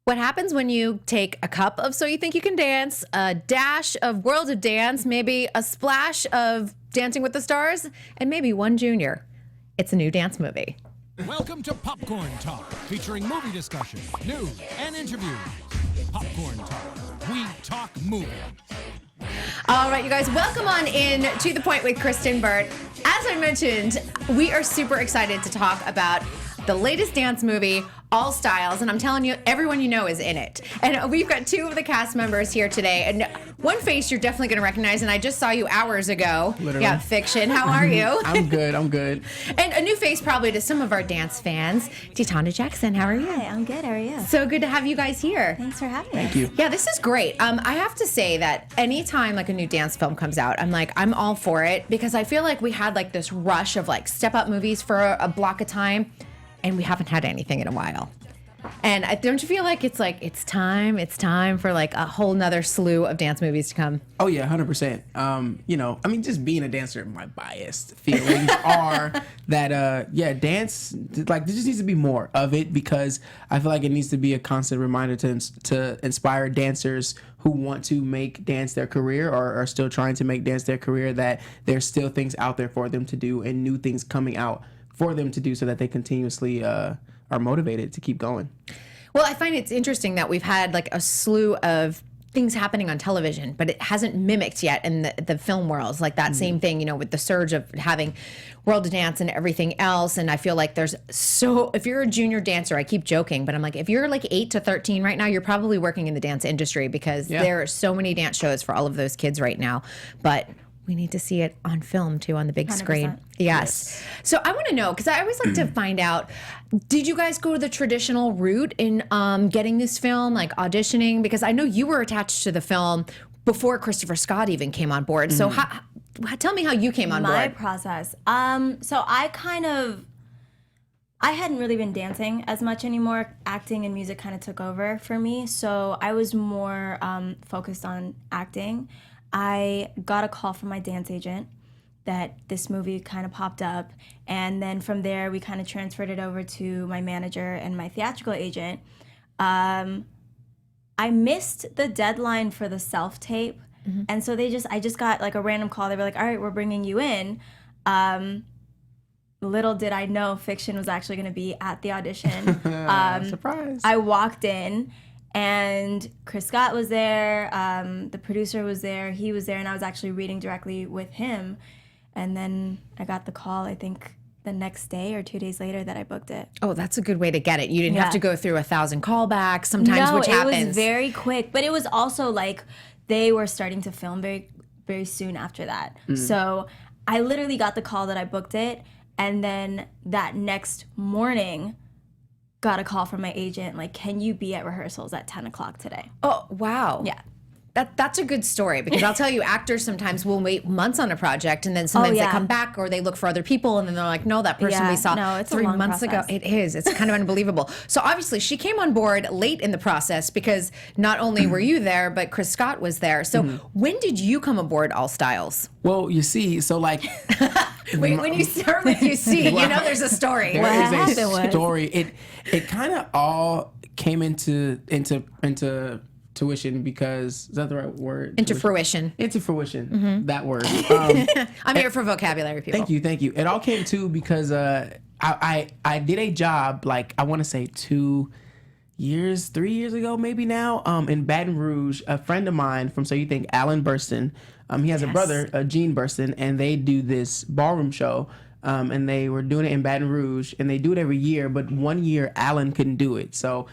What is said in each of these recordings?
What happens when you take a cup of So You Think You Can Dance, a dash of World of Dance, maybe a splash of Dancing with the Stars, and maybe one junior? It's a new dance movie. Welcome to Popcorn Talk, featuring movie discussion, news, and interviews. Popcorn Talk. We talk movies. All right, you guys, welcome on in to The Point with Kristyn, Burtt. As I mentioned, we are super excited to talk about the latest dance movie, All Styles, and I'm telling you, everyone you know is in it. And we've got two of the cast members here today, and one face you're definitely going to recognize, and I just saw you hours ago. Literally. Yeah, Fik-Shun, how are you? I'm good. And a new face probably to some of our dance fans, Tetona Jackson, how are you? Hi, I'm good. How are you? So good to have you guys here. Thanks for having us. Thank you. Yeah, this is great. I have to say that anytime like a new dance film comes out, I'm all for it, because I feel like we had like this rush of like step up movies for a block of time, and we haven't had anything in a while. And don't you feel like it's time for like a whole nother slew of dance movies to come? Oh yeah, 100%. Just being a dancer, my biased feelings are that dance, like there just needs to be more of it, because I feel like it needs to be a constant reminder to inspire dancers who want to make dance their career, or are still trying to make dance their career, that there's still things out there for them to do and new things coming out for them to do, so that they continuously are motivated to keep going. Well, I find it's interesting that we've had like a slew of things happening on television, but it hasn't mimicked yet in the film world. Like that same thing, with the surge of having World of Dance and everything else. And I feel like if you're a junior dancer, I keep joking, but I'm like, if you're like 8 to 13 right now, you're probably working in the dance industry, because there are so many dance shows for all of those kids right now. But we need to see it on film too, on the big 100%. Screen. Yes. So I want to know, because I always like to find out, did you guys go the traditional route in getting this film, like auditioning? Because I know you were attached to the film before Christopher Scott even came on board. So tell me how you came on board. My process. So I hadn't really been dancing as much anymore. Acting and music kind of took over for me. So I was more focused on acting. I got a call from my dance agent that this movie kind of popped up, and then from there we kind of transferred it over to my manager and my theatrical agent. I missed the deadline for the self-tape, and so I just got like a random call. They were like, all right, we're bringing you in. Little did I know Fik-Shun was actually going to be at the audition. Surprise. I walked in, and Chris Scott was there, the producer was there, he was there, and I was actually reading directly with him. And then I got the call, I think, the next day or 2 days later, that I booked it. Oh, that's a good way to get it. You didn't have to go through 1,000 callbacks sometimes, which happens. It was very quick. But it was also like they were starting to film very, very soon after that. So I literally got the call that I booked it, and then that next morning got a call from my agent, like, can you be at rehearsals at 10 o'clock today? Oh, wow. Yeah. That's a good story, because I'll tell you, actors sometimes will wait months on a project, and then sometimes they come back, or they look for other people, and then they're like, no, that person we saw 3 months ago. It is. It's kind of unbelievable. So obviously she came on board late in the process, because not only were you there, but Chris Scott was there. So when did you come aboard All Styles? Well, you see, so like... when you start with you see, there's a story. There is a story. It kind of all came into tuition, because is that the right word? Into fruition. That word. I'm here for vocabulary, people. Thank you. It all came to because I did a job, like, I want to say 3 years ago, maybe now, in Baton Rouge. A friend of mine from So You Think, Alan Burston, he has a brother, Gene Burston, and they do this ballroom show. And they were doing it in Baton Rouge, and they do it every year, but one year Alan couldn't do it. So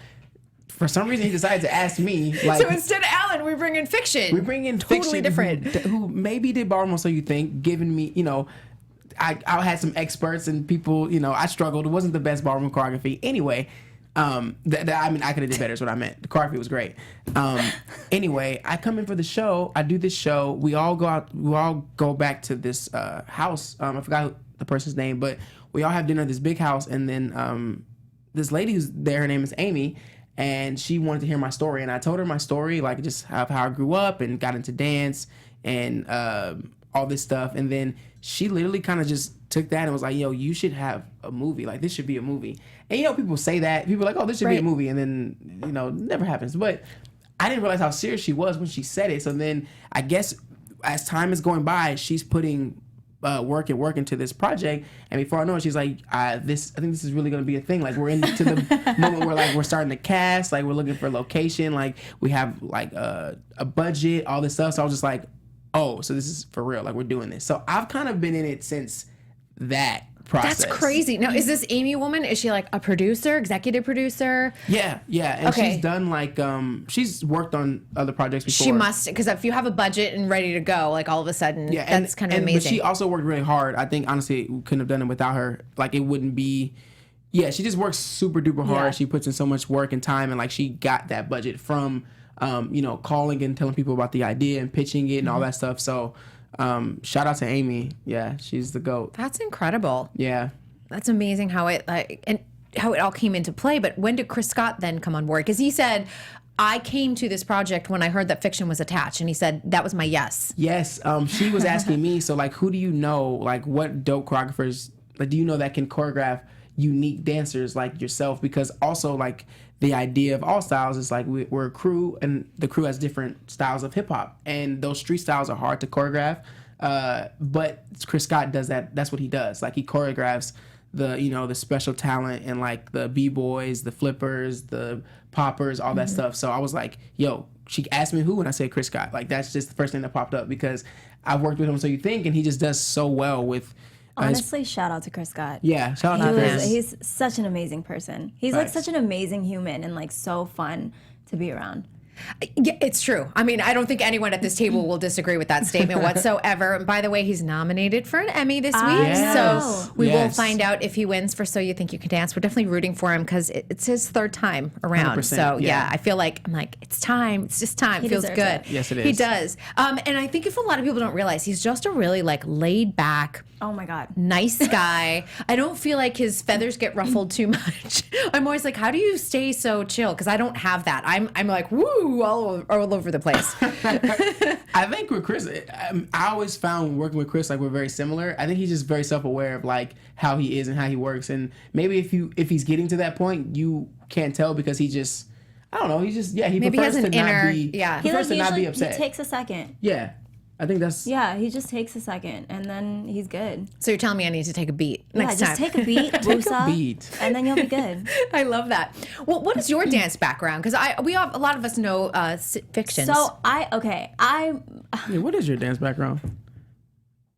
for some reason, he decided to ask me. Like, so instead of Alan, we bring in Fik-Shun. We bring in totally Fik-Shun, different. Who maybe did ballroom, So You Think, giving me, I had some experts and people, I struggled. It wasn't the best ballroom choreography. Anyway, I could have did better is what I meant. The choreography was great. Anyway, I come in for the show. I do this show. We all go back to this house. I forgot the person's name, but we all have dinner at this big house. And then this lady who's there, her name is Amy, and she wanted to hear my story. And I told her my story, like just how I grew up and got into dance and all this stuff. And then she literally kind of just took that and was like, yo, you should have a movie. Like, this should be a movie. And, you know, people say that. People are like, oh, this should be a movie. And then, you know, never happens. But I didn't realize how serious she was when she said it. So then I guess as time is going by, she's putting work into this project. And before I know it, she's like, I think this is really going to be a thing. Like, we're into the moment where, like, we're starting to cast. Like, we're looking for location. Like, we have, like, a budget, all this stuff. So I was just like, oh, so this is for real. Like, we're doing this. So I've kind of been in it since that process. That's crazy. Now, is this Amy woman? Is she like a producer, executive producer? Yeah. And she's done like she's worked on other projects before. She must, because if you have a budget and ready to go, like all of a sudden, that's kind of amazing. But she also worked really hard. I think honestly, we couldn't have done it without her. Like, it wouldn't be. Yeah, she just works super duper hard. Yeah. She puts in so much work and time, and like she got that budget from, you know, calling and telling people about the idea and pitching it and all that stuff. So. Shout out to Amy. Yeah, she's the GOAT. That's incredible. Yeah. That's amazing how it all came into play. But when did Chris Scott then come on board? Because he said, I came to this project when I heard that Fik-Shun was attached, and he said that was my yes. Yes. She was asking me, so like, who do you know? Like, what dope choreographers? Like, do you know that can choreograph unique dancers like yourself? Because also like the idea of all styles is like we're a crew, and the crew has different styles of hip hop, and those street styles are hard to choreograph. But Chris Scott does that. That's what he does. Like, he choreographs the special talent and like the b-boys, the flippers, the poppers, all that stuff. So I was like, yo, she asked me who, and I said Chris Scott. Like, that's just the first thing that popped up because I've worked with him. So you think, and he just does so well with. Honestly, shout out to Chris Scott. Yeah, shout out to Chris. He's such an amazing person. He's like such an amazing human and like so fun to be around. Yeah, it's true. I mean, I don't think anyone at this table will disagree with that statement whatsoever. And by the way, he's nominated for an Emmy this week. Yes. So we will find out if he wins for So You Think You Can Dance. We're definitely rooting for him because it's his third time around. So yeah, I feel like it's time. It's just time. It feels good. It. Yes, it is. He does. And I think if a lot of people don't realize, he's just a really like laid back, oh my God, nice guy. I don't feel like his feathers get ruffled too much. I'm always like, how do you stay so chill? Because I don't have that. I'm like, woo, all over the place. I think with Chris, I always found working with Chris like we're very similar. I think he's just very self-aware of like how he is and how he works. And maybe if he's getting to that point, you can't tell because he just, I don't know, he just, he maybe prefers he has to an not inner, be, he prefers to not be upset. He takes a second. Yeah. I think that's... Yeah, he just takes a second, and then he's good. So you're telling me I need to take a beat next time. Just take a beat, and then you'll be good. I love that. Well, what is your dance background? Because a lot of us know Fik-Shun. So what is your dance background?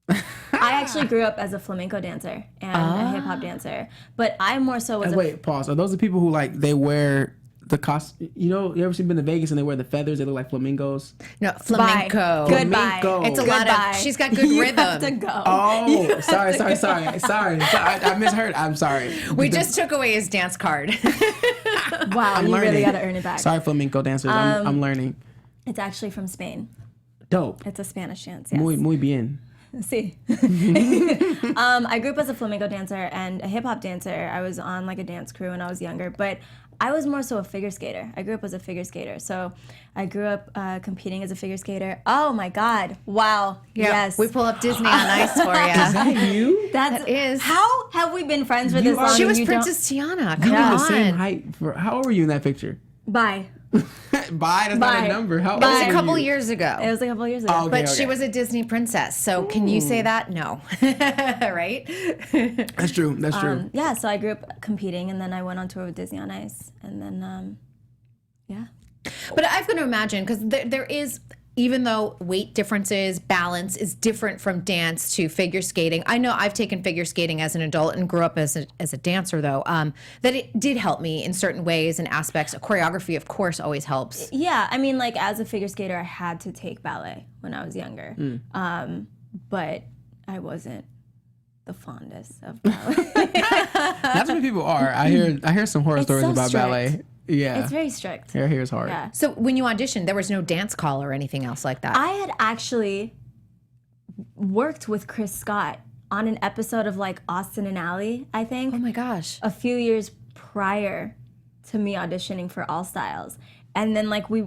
I actually grew up as a flamenco dancer and a hip hop dancer, but I more so was. Wait, pause. Are those the people who like they wear the costume? You know, you ever been to Vegas and they wear the feathers? They look like flamingos. No, flamenco. Goodbye. It's a lot of. She's got good rhythm. Have to go. Oh, sorry. I misheard. I'm sorry. We just took away his dance card. Wow, you really got to earn it back. Sorry, flamenco dancers. I'm learning. It's actually from Spain. Dope. It's a Spanish dance. Yes. Muy bien. See. I grew up as a flamenco dancer and a hip hop dancer. I was on like a dance crew when I was younger, but I was more so a figure skater. I grew up as a figure skater. So I grew up competing as a figure skater. Oh my God. Wow. Yes. We pull up Disney on Ice for you. Is that you? That is. How have we been friends for this long? She was Princess Tiana. Come You're on. the same height. How old were you in that picture? Bye. Bye. That's not a number. How old It was were a couple you? years ago. It was a couple years ago. Oh, okay, But she was a Disney princess. So can you say that? No. Right? That's true. That's true. Yeah, so I grew up competing, and then I went on tour with Disney on Ice, and then, yeah. But I've got to imagine, because there is, even though weight differences, balance is different from dance to figure skating. I know I've taken figure skating as an adult and grew up as a dancer, though, that it did help me in certain ways and aspects. Choreography, of course, always helps. Yeah, I mean, like, as a figure skater, I had to take ballet when I was younger. But I wasn't the fondest of ballet. That's what people are. I hear some horror stories so about strict. ballet. Yeah. It's very strict. Hair here is hard. Yeah. So when you auditioned, there was no dance call or anything else like that? I had actually worked with Chris Scott on an episode of like Austin and Ally, I think. Oh my gosh. A few years prior to me auditioning for All Styles. And then like we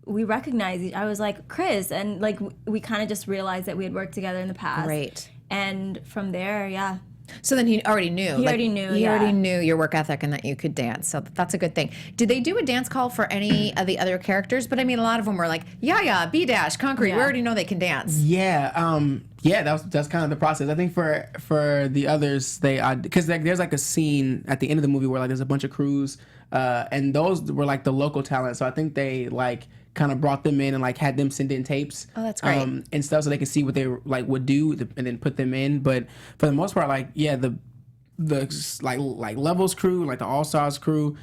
recognized, I was like, Chris, and like we kind of just realized that we had worked together in the past. Great. And from there, yeah, So then he already knew. He already knew, He yeah. already knew your work ethic and that you could dance. So that's a good thing. Did they do a dance call for any of the other characters? But I mean, a lot of them were like, yeah, B-Dash, Concrete. We Yeah. already know they can dance. Yeah, that's kind of the process. I think for the others, they because there's like a scene at the end of the movie where like there's a bunch of crews, and those were like the local talent. So I think they like kind of brought them in and like had them send in tapes. Oh, that's great. And stuff so they could see what they like would do and then put them in. But for the most part, like the like Levels crew, like the All Stars crew,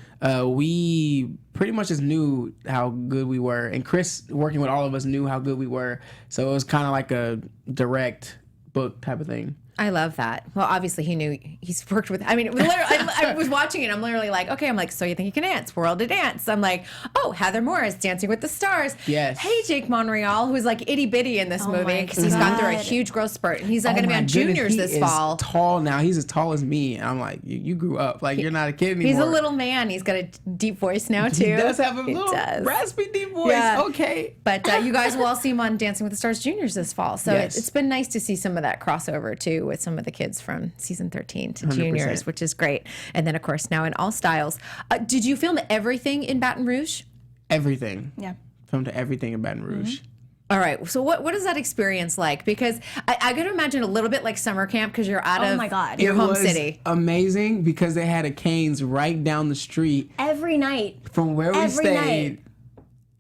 we pretty much just knew how good we were, and Chris working with all of us knew how good we were. So it was kind of like a direct book type of thing. I love that. Well, obviously he knew he's worked with. I mean, literally, I was watching it. I'm literally like, okay. I'm like, so you think you can dance? World of Dance. I'm like, oh, Heather Morris, Dancing with the Stars. Yes. Hey, Jake Monreal, who's like itty bitty in this movie my because he's gone through a God. huge growth spurt, and he's not Oh going to be my on goodness, Juniors he this is fall. Tall now. He's as tall as me. And I'm like, you grew up. Like you're not a kid anymore. He's a little man. He's got a deep voice now too. He does have a He little does. raspy deep voice. Yeah. Okay. But you guys will all see him on Dancing with the Stars Juniors this fall. So Yes. it's been nice to see some of that crossover too with some of the kids from season 13 to Juniors, which is great. And then of course now in All Styles. Did you film everything in Baton Rouge? Everything. Yeah. Filmed everything in Baton Rouge. All right. So what is that experience like? Because I got to imagine a little bit like summer camp because you're out Oh of my God. your It home was city. amazing because they had a Cane's right down the street Every night. from where we Every stayed. night.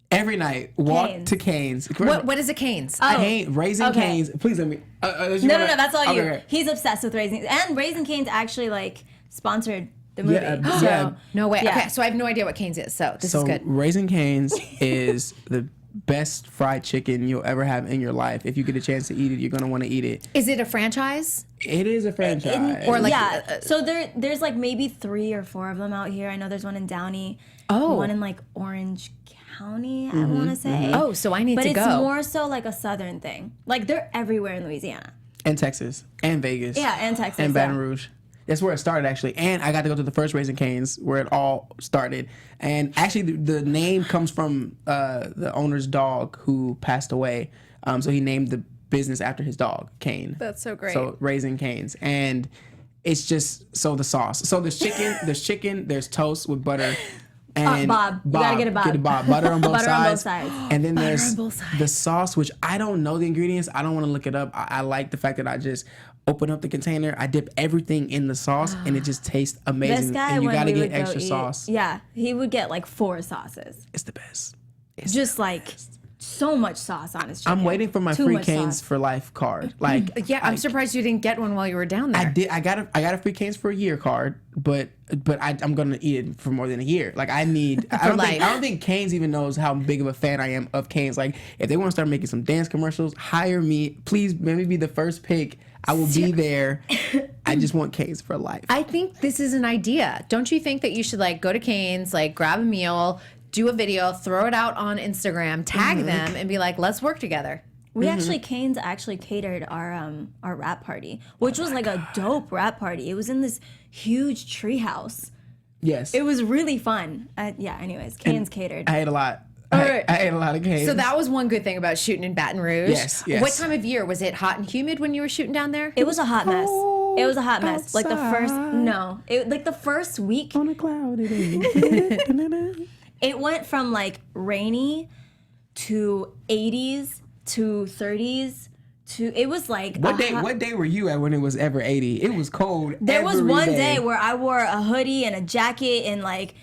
Every night, walk Cane's. to Cane's. What is a Cane's? Oh. Raising okay. Cane's. Please let me. No, that's all you. He's obsessed with Raising and Raising Cane's actually like sponsored the movie. Yeah, So, yeah. No way. Yeah. Okay, so I have no idea what Cane's is. So this So is good. Raising Cane's is the best fried chicken you'll ever have in your life. If you get a chance to eat it, you're gonna want to eat it. Is it a franchise? It is a franchise. Or like- yeah. So there's like maybe 3 or 4 of them out here. I know there's one in Downey. Oh. One in like Orange County, I want to say. Oh, so I need But to it's go. more so like a southern thing. Like they're everywhere in Louisiana. and Texas and Vegas. Yeah, and Texas. and Baton yeah. Rouge. That's where it started, actually. And I got to go to the first Raising Cane's where it all started. And actually, the name comes from the owner's dog who passed away. So he named the business after his dog, Cane. That's so great. So Raising Cane's. And it's just, so the sauce. So there's chicken, there's toast with butter. And Bob. You gotta get a Bob. Get a Bob. Butter on both Butter on both sides. sides. And then there's both sides. the sauce, which I don't know the ingredients. I don't want to look it up. I like the fact that I just open up the container, I dip everything in the sauce, and it just tastes amazing. This guy, and you when gotta we get would go extra eat, sauce. yeah, he would get like 4 sauces. It's the best. Just like so much sauce on his chicken. I'm waiting for my Too free much Cane's sauce. for life card. Like, Yeah, I'm surprised you didn't get one while you were down there. I did. I got a free Cane's for a year card, but I'm gonna eat it for more than a year. Like I need. I life. don't think Cane's even knows how big of a fan I am of Cane's. Like if they want to start making some dance commercials, hire me. Please, maybe be the first pick. I will be there. I just want Cane's for life. I think this is an idea. Don't you think that you should like go to Cane's, like grab a meal, do a video, throw it out on Instagram, tag them, and be like, let's work together. We actually Cane's actually catered our rap party, which was like a dope rap party. It was in this huge treehouse. Yes. It was really fun. Yeah. Anyways, Cane's catered. I ate a lot. right. I ate a lot of Cane's. So that was one good thing about shooting in Baton Rouge. Yes, yes. What time of year? Was it hot and humid when you were shooting down there? It was a hot mess. It was a hot mess. Like the first outside. like the first week, on a cloudy day. it went from like rainy to 80s to 30s to it was like What day were you at when it was ever 80? It was cold. There was every one day where I wore a hoodie and a jacket and like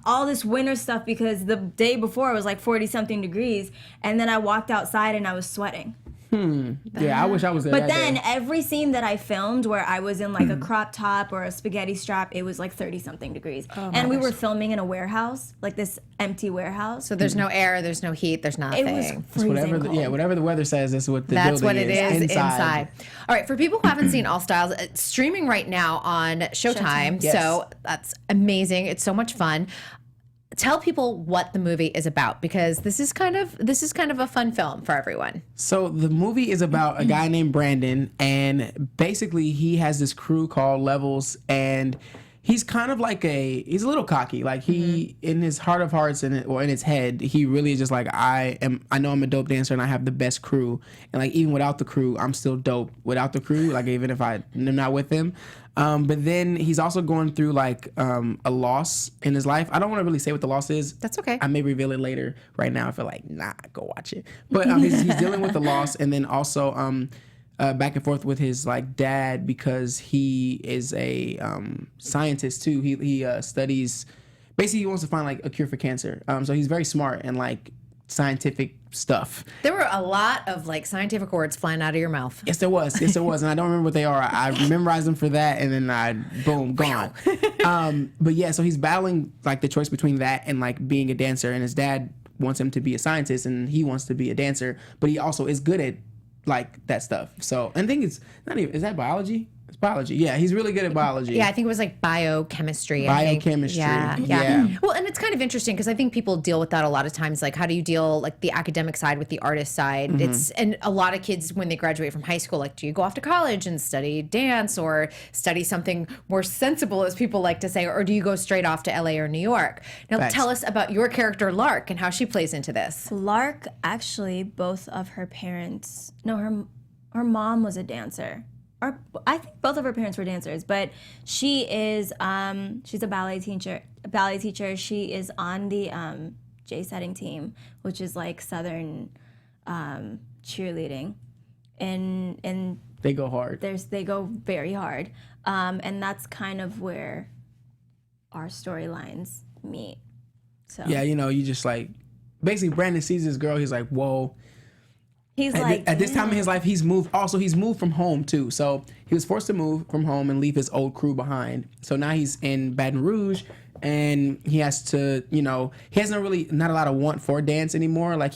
all this winter stuff because the day before it was like 40 something degrees, and then I walked outside and I was sweating. Yeah, I wish I was there. But that then day. every scene that I filmed where I was in like a crop top or a spaghetti strap, it was like 30 something degrees. And we were filming in a warehouse, like this empty warehouse. So there's no air, there's no heat, there's nothing. It was It's freezing whatever cold. whatever the weather says, that's what the That's building what it is inside. All right, for people who haven't seen All Styles, it's streaming right now on Showtime. Yes. So that's amazing. It's so much fun. Tell people what the movie is about because this is kind of a fun film for everyone. So the movie is about a guy named Brandon, and basically he has this crew called Levels, and he's kind of like he's a little cocky. Like he, in his heart of hearts in his head, he really is just like, I know I'm a dope dancer and I have the best crew. And like, even without the crew, I'm still dope without the crew. Like even if I'm not with them. But then he's also going through like a loss in his life. I don't want to really say what the loss is. That's okay. I may reveal it later. Right now, I feel like, nah, go watch it. But he's dealing with the loss, and then also back and forth with his like dad because he is a scientist too. He studies. Basically, he wants to find like a cure for cancer. So he's very smart and like scientific stuff. There were a lot of like scientific words flying out of your mouth. Yes, there was. And I don't remember what they are. I memorized them for that, and then boom, gone. But yeah, so he's battling like the choice between that and like being a dancer, and his dad wants him to be a scientist, and he wants to be a dancer, but he also is good at like that stuff. So, and I think it's not even, is that biology? It's biology. Yeah, he's really good at biology. Yeah, I think it was like biochemistry. Biochemistry. Yeah. Well, and it's kind of interesting because I think people deal with that a lot of times. Like, how do you deal like the academic side with the artist side? And a lot of kids when they graduate from high school, like, do you go off to college and study dance or study something more sensible, as people like to say, or do you go straight off to LA or New York? Now, Facts. tell us about your character Lark and how she plays into this. Lark, actually, both of her parents, no, her mom was a dancer. Or I think both of her parents were dancers, but she is she's a ballet teacher. She is on the J setting team, which is like Southern cheerleading, and They go hard. they go very hard, and that's kind of where our storylines meet. So Yeah, you just like, basically Brandon sees this girl, he's like, whoa. he's like, At this time in his life, he's moved from home too. So he was forced to move from home and leave his old crew behind. So now he's in Baton Rouge, and he has to, he has not a lot of want for dance anymore. Like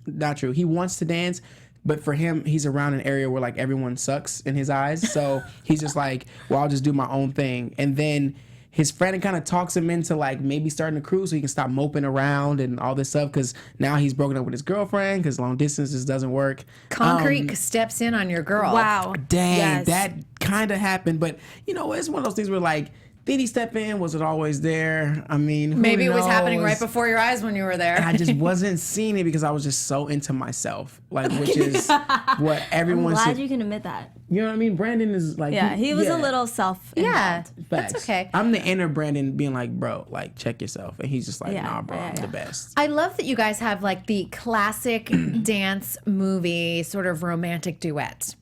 not true. He wants to dance, but for him, he's around an area where like everyone sucks in his eyes. So he's just like, well, I'll just do my own thing. And then his friend kind of talks him into like maybe starting a crew so he can stop moping around and all this stuff, because now he's broken up with his girlfriend because long distance just doesn't work. Concrete steps in on your girl. wow, Dang, yes. that kind of happened. But, it's one of those things where like, did he step in? Was it always there? I mean, who Maybe it was happening knows? right before your eyes when you were there. I just wasn't seeing it because I was just so into myself, like, which is what I'm everyone glad should. you can admit that. You know what I mean? Brandon is like, Yeah, he was a little self-involved. That's Facts. okay. I'm the inner Brandon being like, bro, like, check yourself, and he's just like, Yeah, nah, bro, yeah, I'm yeah. the best. I love that you guys have like the classic dance movie sort of romantic duet.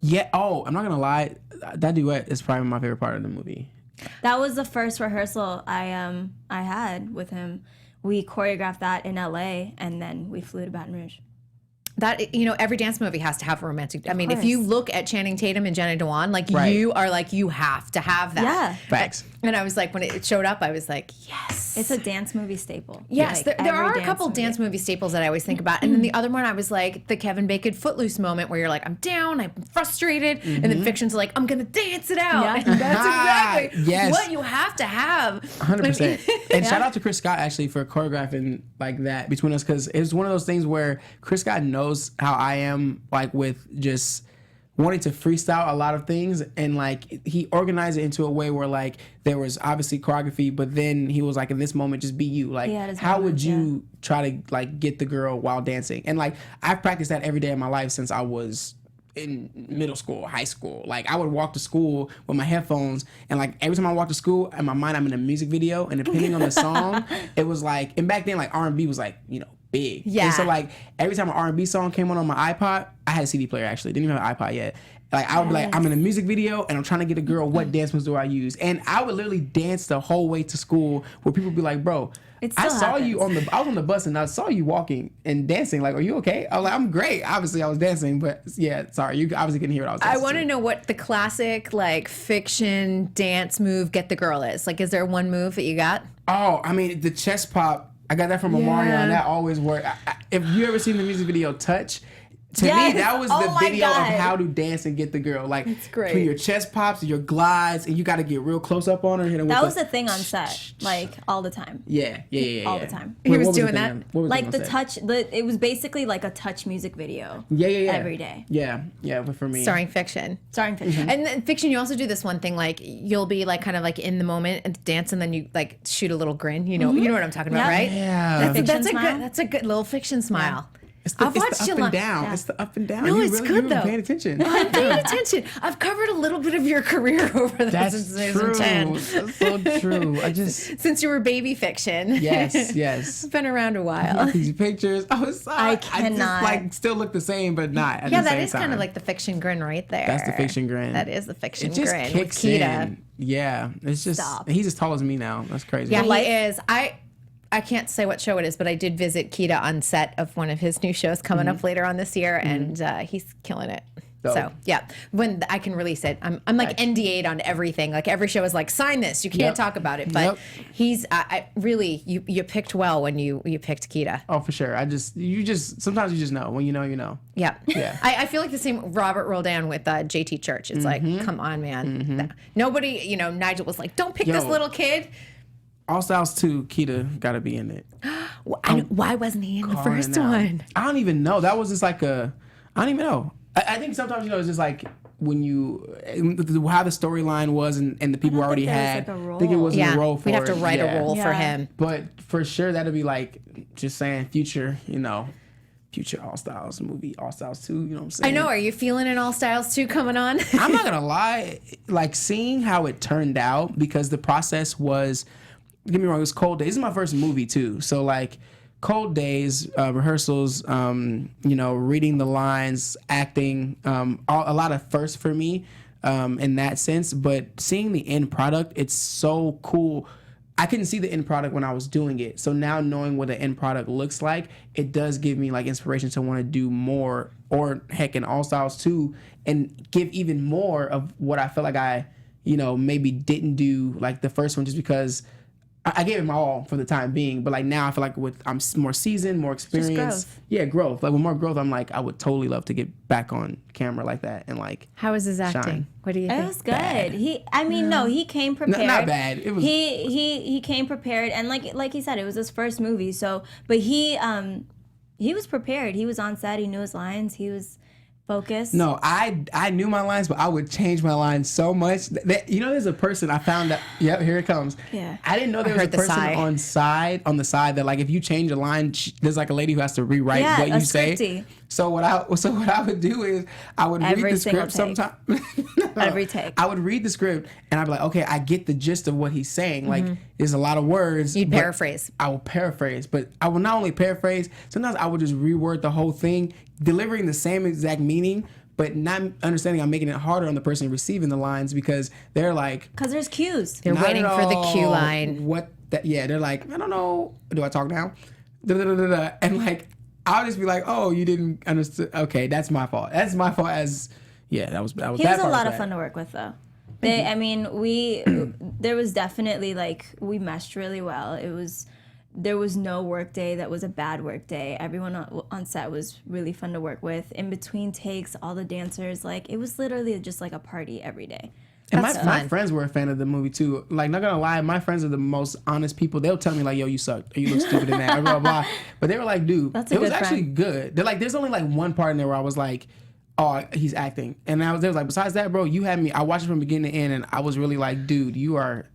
Yeah. Oh, I'm not gonna lie, that duet is probably my favorite part of the movie. That was the first rehearsal I had with him. We choreographed that in LA, and then we flew to Baton Rouge. That, every dance movie has to have a romantic. I mean, if course. you look at Channing Tatum and Jenna Dewan, like Right. you are like, you have to have that. Yeah. Facts. And I was like, when it showed up, I was like, yes. It's a dance movie staple. Yes, Like, there every are a couple dance movie staples that I always think about. And then the other one, I was like, the Kevin Bacon Footloose moment where you're like, I'm down, I'm frustrated. And then Fiction's like, I'm going to dance it out. Yeah. And that's exactly Yes. what you have to have. 100%. And shout out to Chris Scott actually for choreographing like that between us, because it was one of those things where Chris Scott knows how I am, like, with just wanting to freestyle a lot of things, and like he organized it into a way where like there was obviously choreography, but then he was like, in this moment, just be you. Like, Yeah, his how would moments, you try to like get the girl while dancing? And like I've practiced that every day of my life since I was in middle school, high school. Like I would walk to school with my headphones, and like every time I walk to school, in my mind I'm in a music video, and depending on the song, it was like, and back then like R&B was like, big. Yeah. And so like every time an R&B song came on my iPod, I had a CD player actually, didn't even have an iPod yet. Like I would be like, I'm in a music video and I'm trying to get a girl, what dance moves do I use? And I would literally dance the whole way to school, where people would be like, bro, It I still saw you happens. I was on the bus and I saw you walking and dancing. Like, are you okay? I was like, I'm great. Obviously I was dancing, but yeah, sorry. You obviously couldn't hear what I was I dancing want to to. know what the classic like fiction dance move get the girl is. Like, is there one move that you got? Oh, I mean, the chest pop, I got that from Maria, and that always worked. If you ever seen the music video Touch, to Yes. me, that was Oh the my video God. of how to dance and get the girl. Like, great. between your chest pops and your glides, and you got to get real close up on her. Hit her That with was the thing on set, like all the time. Yeah. All the time. He was what doing the thing that? on- what was Like on the set? touch, it was basically like a touch music video. Yeah. every day. Yeah, but for me. Starring Fiction. Starring Fiction. And then Fiction, you also do this one thing, like you'll be like kind of like in the moment and dance, and then you like shoot a little grin. You know what I'm talking about, Yeah. right? Yeah. That's Fiction a smile? good. That's a good little Fiction smile. I've it's watched the you up li- and down. yeah. It's the up and down. No, you it's really, good, you though. paying attention. I'm paying attention. I've covered a little bit of your career over the That's since true. 2010. That's so true. I just Since you were baby fiction. yes. I've been around a while. These pictures. I cannot. just like still look the same, but not. At Yeah, the that same is kind time. of like the fiction grin right there. That's the fiction grin. That is the fiction It just grin with kicks Kita. in. Yeah, it's just Stop. he's as tall as me now. That's crazy. Yeah, he is. I can't say what show it is, but I did visit Kita on set of one of his new shows coming up later on this year, and he's killing it. Dope. So yeah, when I can release it, I'm like NDA'd on everything. Like every show is like, sign this, you can't Yep. talk about it. But Yep. he's I really you picked well when you picked Kita. Oh, for sure. Sometimes you just know. When you know, you know. Yeah, Yeah. I feel like the same. Robert Roldan with JT Church. It's like, come on, man. Nobody, Nigel was like, don't pick this Yo. little kid. All Styles 2, Kita got to be in it. Why wasn't he in the Calling first it out. one? I don't even know. That was just like I don't even know. I think sometimes, it's just like when how the storyline was and the people don't already think there was, had. like, a role. I think it wasn't Yeah, a role for we'd have to it. write Yeah. a role for Yeah. him. But for sure, that'd be like just saying future, future All Styles movie, All Styles 2, you know what I'm saying? I know. Are you feeling an All Styles 2 coming on? I'm not gonna lie, like seeing how it turned out, because the process was, don't get me wrong, it was cold days. This is my first movie too, so like cold days, rehearsals, reading the lines, acting, a lot of firsts for me in that sense. But seeing the end product, it's so cool. I couldn't see the end product when I was doing it, so now knowing what the end product looks like, it does give me like inspiration to want to do more, or heck, in All Styles 2, and give even more of what I feel like I, maybe didn't do like the first one, just because I gave it my all for the time being. But like now I feel like I'm more seasoned, more experienced. growth. Yeah, growth. Like with more growth, I'm like, I would totally love to get back on camera like that and like. How was his acting? Shine. What do you It think? was good. He came prepared. Not bad. It was. He came prepared, and like he said, it was his first movie. So, but he was prepared. He was on set. He knew his lines. He was focused. No, I knew my lines, but I would change my lines so much. There's a person I found that. Yep, here it comes. Yeah. I didn't know there was a heard the person sigh. on the side that like if you change a line, there's like a lady who has to rewrite Yeah, what a you say. scripty. So what I would do is I would read Every the single script take. sometimes. Every take. I would read the script and I'd be like, okay, I get the gist of what he's saying. Like there's a lot of words. You'd but paraphrase. I will paraphrase, but I will not only paraphrase, sometimes I would just reword the whole thing, delivering the same exact meaning, but not understanding I'm making it harder on the person receiving the lines, because they're like, Because there's cues. They're not waiting at for the all cue line. they're like, I don't know. Do I talk now? And like, I'll just be like, oh, you didn't understand. Okay, that's my fault. That's my fault that was He that was part a lot of bad. fun to work with, though. There was definitely like we meshed really well. There was no work day that was a bad work day. Everyone on set was really fun to work with. In between takes, all the dancers, like it was literally just like a party every day. And That's my fun. friends were a fan of the movie too. Like, not gonna lie, my friends are the most honest people. They'll tell me like, "Yo, you sucked. Or you look stupid in that." Blah, blah, blah. But they were like, "Dude, That's a it was good actually friend. good." They're like, "There's only like one part in there where I was like, oh, he's acting," and they was like, "Besides that, bro, you had me. I watched it from beginning to end, and I was really like, dude, you are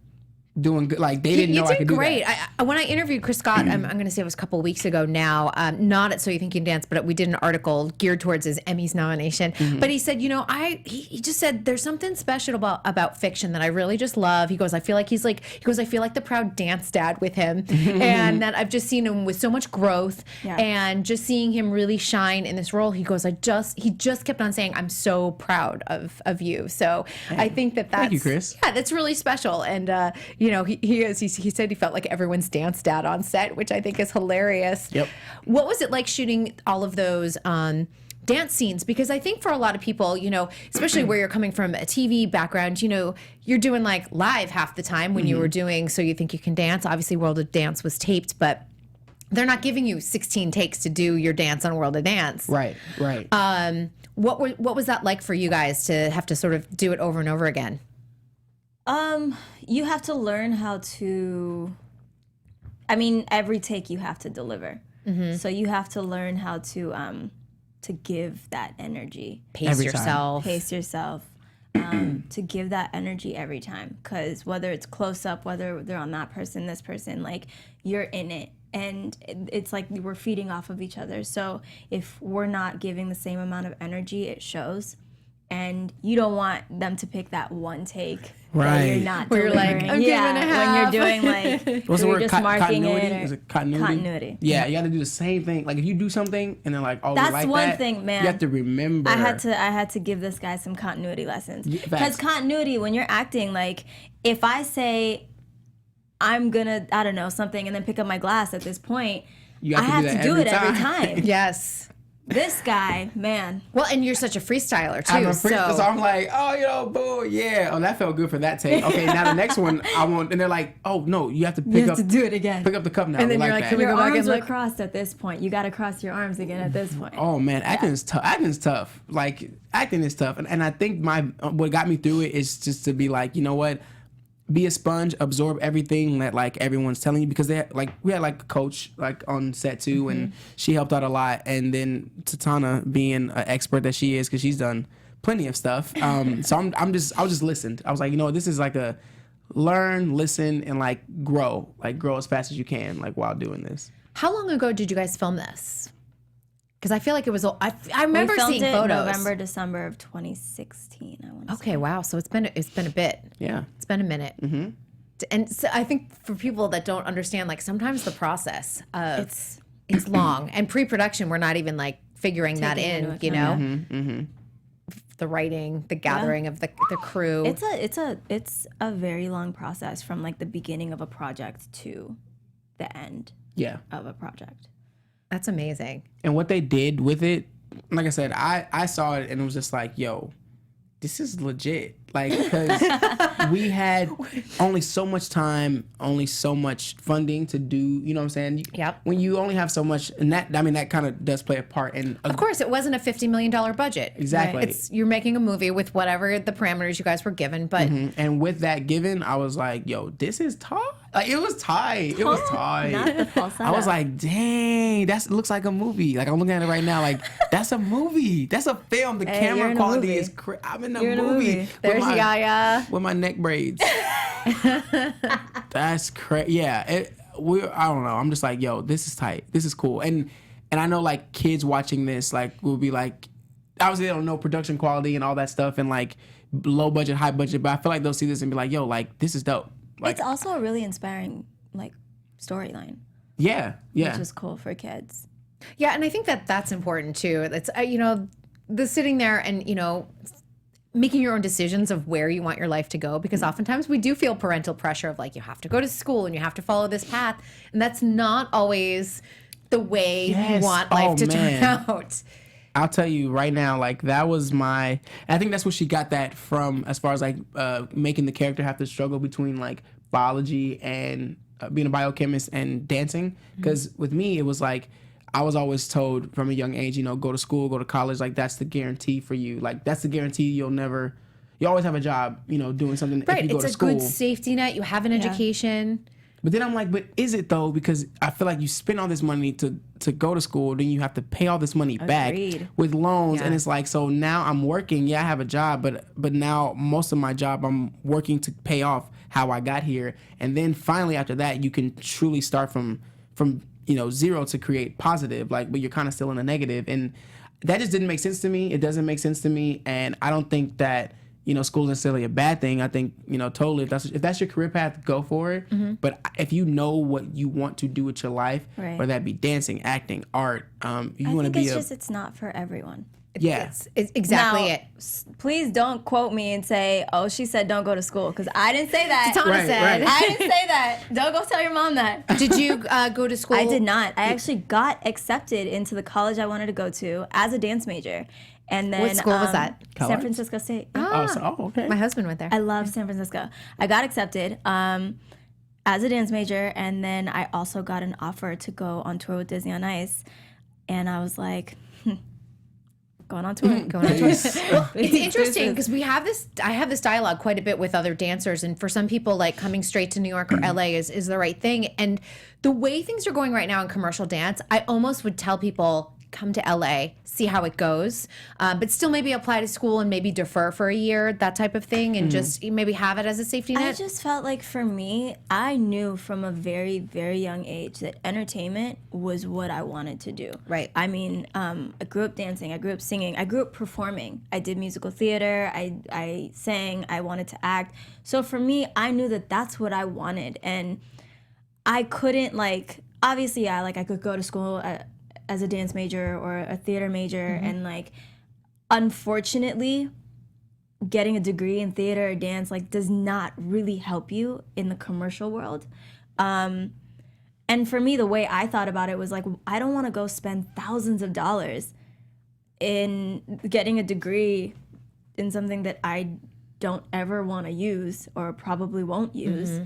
doing good." Like they didn't know I You could did do great. that. When I interviewed Chris Scott, I'm going to say it was a couple of weeks ago now, not at So You Think You Can Dance, but we did an article geared towards his Emmys nomination. But he said, he just said there's something special about Fik-Shun that I really just love. He goes, I feel like I feel like the proud dance dad with him, and that I've just seen him with so much growth, Yeah. and just seeing him really shine in this role. He goes, he just kept on saying, I'm so proud of you. So I think that's Thank you, Chris. Yeah, that's really special. And he said he felt like everyone's dance dad on set, which I think is hilarious. Yep. What was it like shooting all of those dance scenes? Because I think for a lot of people, especially where you're coming from a TV background, you're doing like live half the time when you were doing So You Think You Can Dance. Obviously, World of Dance was taped, but they're not giving you 16 takes to do your dance on World of Dance. Right. What was that like for you guys to have to sort of do it over and over again? You have to learn how to. Every take you have to deliver. So you have to learn how to give that energy. Pace Every time. yourself. Pace yourself. To give that energy every time, because whether it's close up, whether they're on that person, this person, like you're in it and it's like we're feeding off of each other. So if we're not giving the same amount of energy, it shows. And you don't want them to pick that one take that Right. you're not Where you're like, delivering. I'm giving a when half. you're doing like, What's the you're word? just marking Continuity? it. Is it continuity? Continuity. Yeah, you got to do the same thing. Like if you do something and they're like, "Oh, That's we like one that," thing, man. You have to remember. I had to give this guy some continuity lessons. Yeah, facts. Because continuity, when you're acting, like if I say I'm gonna, I don't know, something, and then pick up my glass at this point, You I have have to to do do that it every every time. time. Yes. This guy, man. Well, and you're such a freestyler too. I'm a freak, so so I'm like, oh, boo, yeah. Oh, that felt good for that take. Okay, now the next one I want, and they're like, oh no, you have to pick up, do it again. pick up the cup now. And then We you're like like, that. can we Your go back arms and are look? crossed at this point. You got to cross your arms again at this point. Oh man, acting's tough. Acting's tough. Like acting is tough, and I think what got me through it is just to be like, you know what, be a sponge, absorb everything that like everyone's telling you, because we had like a coach like on set too, and she helped out a lot, and then Tetona being an expert that she is, because she's done plenty of stuff. So I was just listened. I was like, you know what, this is like a learn, listen, and like grow as fast as you can, like while doing this. How long ago did you guys film this? Because I feel like it was. I We remember filmed seeing it photos. November, December of 2016. I want to Okay, wow. So it's been a bit. Yeah. It's been a minute. Mm-hmm. And so I think for people that don't understand, like sometimes the process of it's long, and pre-production we're not even like figuring that Taking in. into You know, Mm-hmm. the writing, the gathering of the crew. It's a very long process from like the beginning of a project to the end Yeah. of a project. That's amazing. And what they did with it, like I said, I saw it and it was just like, yo, this is legit. Like, because we had only so much time, only so much funding to do, you know what I'm saying? Yep. When you only have so much, and that kind of does play a part. And Of course, it wasn't a $50 million budget. Exactly. You're making a movie with whatever the parameters you guys were given, but and with that given, I was like, yo, this is tight. Like, it was tight. It was tight. Not the falsetto. I was like, dang, that looks like a movie. Like, I'm looking at it right now. Like, that's a movie. That's a film. The You're camera in a quality movie. is I'm in a You're in a movie. movie. there's Yaya. With my neck braids. That's crazy. Yeah. I don't know. I'm just like, yo, this is tight. This is cool. And I know like kids watching this like will be like, obviously they don't know production quality and all that stuff and like low budget, high budget, but I feel like they'll see this and be like, yo, like this is dope. Like, It's also a really inspiring like storyline, yeah. which is cool for kids. Yeah, and I think that that's important too. It's the sitting there and making your own decisions of where you want your life to go, because oftentimes we do feel parental pressure of like you have to go to school and you have to follow this path, and that's not always the way Yes. you want Oh, life to man. turn out. I'll tell you right now, like that was I think that's where she got that from, as far as like making the character have to struggle between like biology and being a biochemist and dancing. Because with me, it was like, I was always told from a young age, go to school, go to college, like that's the guarantee for you. Like that's the guarantee you always have a job, doing something Right, if you go it's to a school. good safety net. You have an education. But then I'm like, but is it though? Because I feel like you spend all this money to go to school, then you have to pay all this money back Agreed. with loans, Yeah. and it's like, so now I'm working. Yeah, I have a job, but now most of my job I'm working to pay off how I got here, and then finally after that you can truly start from zero to create positive. Like, but you're kind of still in the negative, and that just didn't make sense to me. It doesn't make sense to me, and I don't think that. School is necessarily a bad thing. I think, totally, if that's your career path, go for it. Mm-hmm. But if you know what you want to do with your life, Right. whether that be dancing, acting, art, you I want to think be it's not for everyone. yeah. It's exactly Now, it. Please don't quote me and say, "Oh, she said don't go to school," because I didn't say that. Tetona Right, said. right. I didn't say that. Don't go tell your mom that. Did you go to school? I did not. I actually got accepted into the college I wanted to go to as a dance major. And then What school was that? San College? Francisco State. Okay. My husband went there. I love San Francisco. I got accepted as a dance major, and then I also got an offer to go on tour with Disney on Ice. And I was like, going on tour. Going on tour. It's interesting because I have this dialogue quite a bit with other dancers, and for some people, like coming straight to New York or LA is the right thing. And the way things are going right now in commercial dance, I almost would tell people come to LA, see how it goes, but still maybe apply to school and maybe defer for a year, that type of thing, and just maybe have it as a safety net? I just felt like for me, I knew from a very, very young age that entertainment was what I wanted to do. Right. I mean, I grew up dancing, I grew up singing, I grew up performing. I did musical theater, I sang, I wanted to act. So for me, I knew that that's what I wanted. And I couldn't obviously, I could go to school as a dance major or a theater major, and unfortunately, getting a degree in theater or dance does not really help you in the commercial world. And for me, the way I thought about it was I don't want to go spend thousands of dollars in getting a degree in something that I don't ever want to use or probably won't use.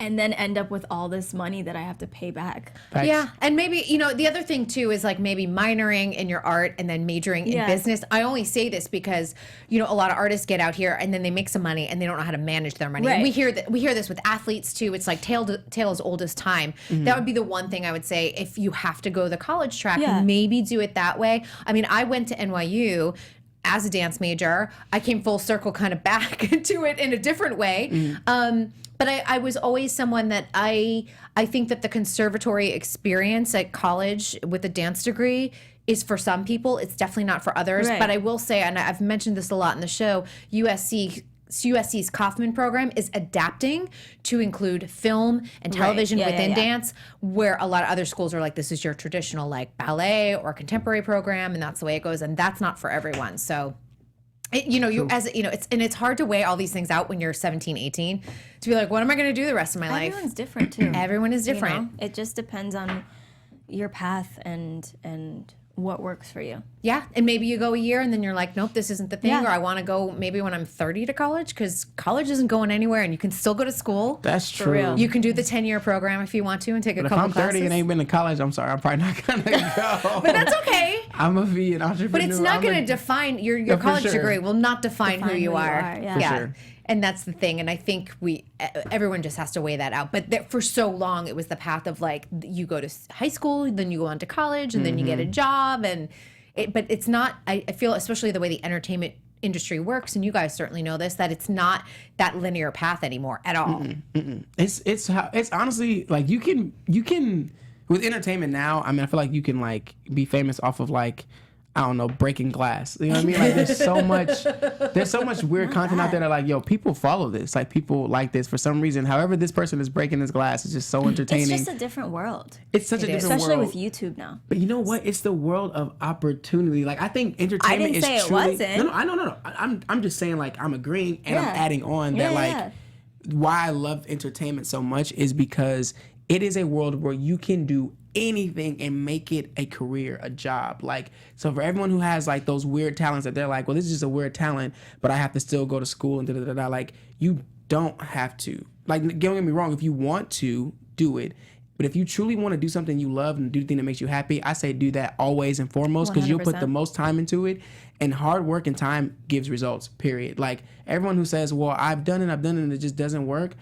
And then end up with all this money that I have to pay back. Facts. Yeah, and maybe, the other thing too is maybe minoring in your art and then majoring in business. I only say this because, a lot of artists get out here and then they make some money and they don't know how to manage their money. Right. And we hear this with athletes too. It's tale as old as time. That would be the one thing I would say, if you have to go the college track, maybe do it that way. I mean, I went to NYU as a dance major. I came full circle kind of back to it in a different way. But I was always someone that I think that the conservatory experience at college with a dance degree is for some people. It's definitely not for others. Right. But I will say, and I've mentioned this a lot in the show, USC's Kaufman program is adapting to include film and television within dance, where a lot of other schools are this is your traditional ballet or contemporary program, and that's the way it goes. And that's not for everyone. So it's hard to weigh all these things out when you're 17, 18 to be what am I going to do the rest of my life? Everyone's different too. Everyone is different. It just depends on your path and what works for you. Yeah, and maybe you go a year and then you're nope, this isn't the thing, Yeah. or I want to go maybe when I'm 30 to college, because college isn't going anywhere and you can still go to school. That's For true. real. You can do the 10-year program if you want to and take a But if couple I'm 30 classes. and ain't been to college, I'm sorry, I'm probably not gonna go. But that's okay. I'm gonna be an entrepreneur. But it's not going to define your Yeah, for college sure. degree will not define who you are. Yeah. For sure. And that's the thing. And I think everyone just has to weigh that out. But for so long, it was the path of you go to high school, then you go on to college, and then you get a job. But it's not, I feel, especially the way the entertainment industry works, and you guys certainly know this, that it's not that linear path anymore at all. It's honestly you can with entertainment now. I mean, I feel like you can be famous off of I don't know, breaking glass. You know what I mean? There's so much weird content out there that yo, people follow this. People like this for some reason. However, this person is breaking this glass is just so entertaining. It's just a different world. It's such a different Especially world. with YouTube now. But you know what? It's the world of opportunity. I think entertainment I didn't say is it truly. wasn't. No. I'm just saying I'm agreeing and I'm adding on that why I love entertainment so much is because it is a world where you can do anything and make it a career, a job. So for everyone who has those weird talents that they're well, this is just a weird talent, but I have to still go to school and da-da-da-da. You don't have to. Don't get me wrong, if you want to, do it. But if you truly want to do something you love and do the thing that makes you happy, I say do that always and foremost, because you'll put the most time into it, and hard work and time gives results, period. Everyone who says, well, I've done it and it just doesn't work,